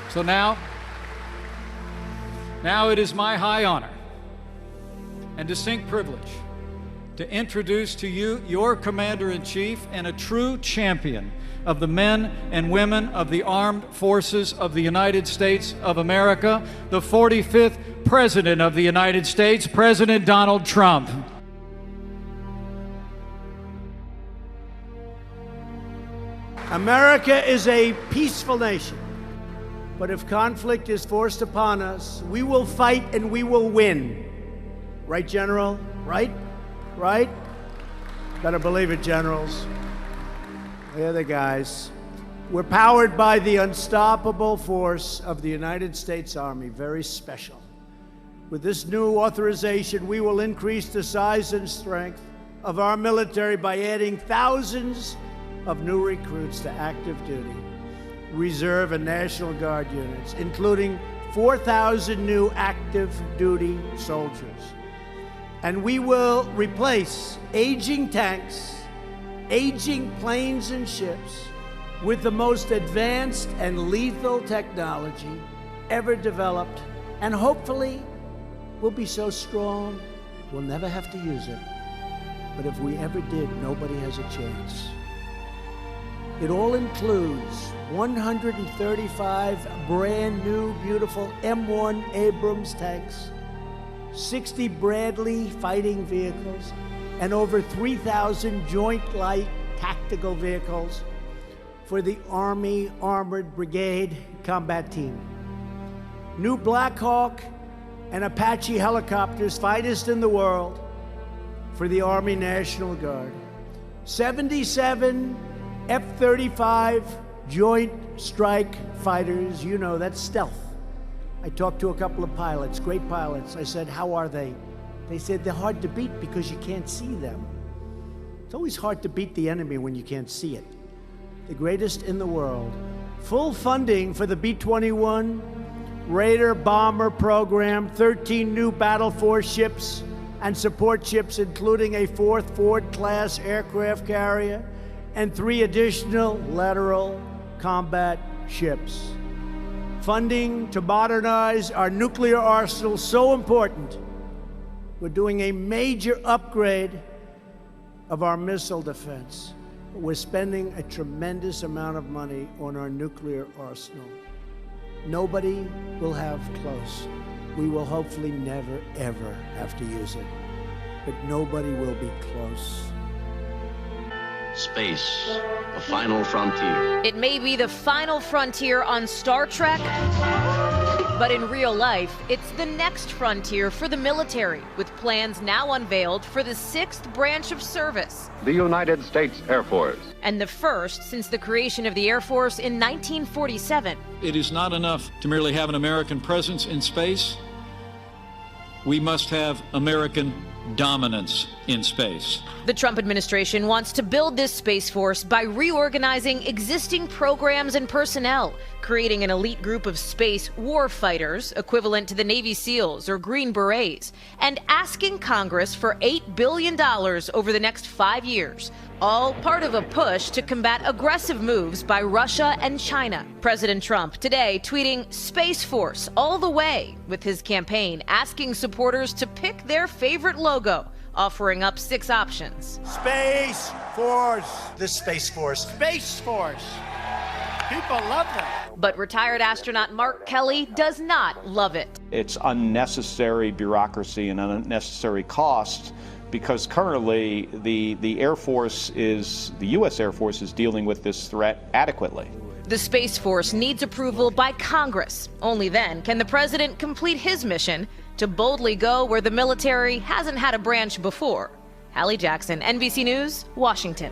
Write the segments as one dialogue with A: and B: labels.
A: So now it is my high honor and distinct privilege to introduce to you your Commander-in-Chief and a true champion of the men and women of the armed forces of the United States of America, the 45th President of the United States, President Donald Trump.
B: America is a peaceful nation, but if conflict is forced upon us, we will fight and we will win. Right, General? Right? Right? Better believe it, generals. They're the guys. We're powered by the unstoppable force of the United States Army, very special. With this new authorization, we will increase the size and strength of our military by adding thousands of new recruits to active duty, Reserve and National Guard units, including 4,000 new active duty soldiers. And we will replace aging tanks, aging planes and ships with the most advanced and lethal technology ever developed, and hopefully we'll be so strong we'll never have to use it. But if we ever did, nobody has a chance. It all includes 135 brand new, beautiful M1 Abrams tanks, 60 Bradley fighting vehicles, and over 3,000 Joint Light Tactical vehicles for the Army Armored Brigade Combat Team. New Black Hawk and Apache helicopters, finest in the world, for the Army National Guard. 77 F-35 Joint Strike Fighters, you know, that's stealth. I talked to a couple of pilots, great pilots. I said, how are they? They said they're hard to beat because you can't see them. It's always hard to beat the enemy when you can't see it. The greatest in the world. Full funding for the B-21 Raider bomber program, 13 new Battle Force ships and support ships, including a 4th Ford-class aircraft carrier and 3 additional lateral combat ships. Funding to modernize our nuclear arsenal, so important. We're doing a major upgrade of our missile defense. We're spending a tremendous amount of money on our nuclear arsenal. Nobody will have close. We will hopefully never, ever have to use it. But nobody will be close.
C: Space, the final frontier.
D: It may be the final frontier on Star Trek, but in real life, it's the next frontier for the military, with plans now unveiled for the 6th branch of service.
E: The United States Air Force.
D: And the first since the creation of the Air Force in 1947.
A: It is not enough to merely have an American presence in space. We must have American dominance in space.
D: The Trump administration wants to build this Space Force by reorganizing existing programs and personnel, creating an elite group of space war fighters, equivalent to the Navy SEALs or Green Berets, and asking Congress for $8 billion over the next 5 years, all part of a push to combat aggressive moves by Russia and China. President Trump today tweeting Space Force all the way, with his campaign asking supporters to pick their favorite logo, offering up 6 options.
B: Space Force.
F: The Space Force.
B: Space Force. People love that.
D: But retired astronaut Mark Kelly does not love it.
G: It's unnecessary bureaucracy and unnecessary costs, because currently the Air Force the U.S. Air Force is dealing with this threat adequately.
D: The Space Force needs approval by Congress. Only then can the president complete his mission to boldly go where the military hasn't had a branch before. Hallie Jackson, NBC News, Washington.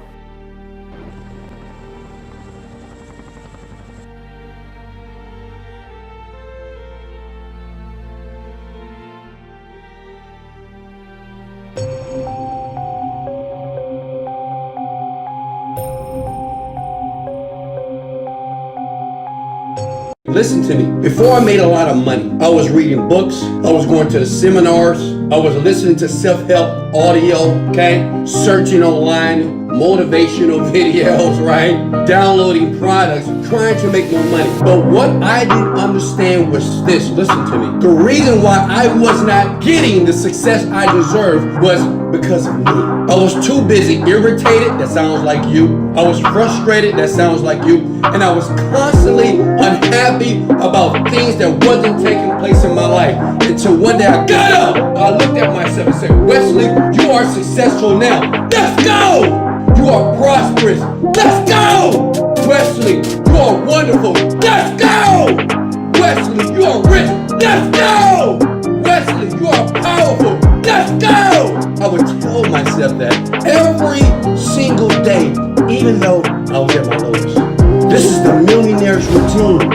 H: Listen to me. Before I made a lot of money, I was reading books, I was going to the seminars, I was listening to self-help audio, okay? Searching online, motivational videos, right? Downloading products, trying to make more money. But what I didn't understand was this. Listen to me. The reason why I was not getting the success I deserved was because of me. I was too busy irritated, that sounds like you. I was frustrated, that sounds like you. And I was constantly unhappy about things that wasn't taking place in my life. Until one day I got up, I looked at myself and said, Wesley, you are successful now. Let's go! You are prosperous. Let's go! Wesley, you are wonderful. Let's go! Wesley, you are rich. Let's go! Wesley, you are powerful. Let's go! I would tell myself that every single day, even though I was at my lowest. This is the millionaire's routine.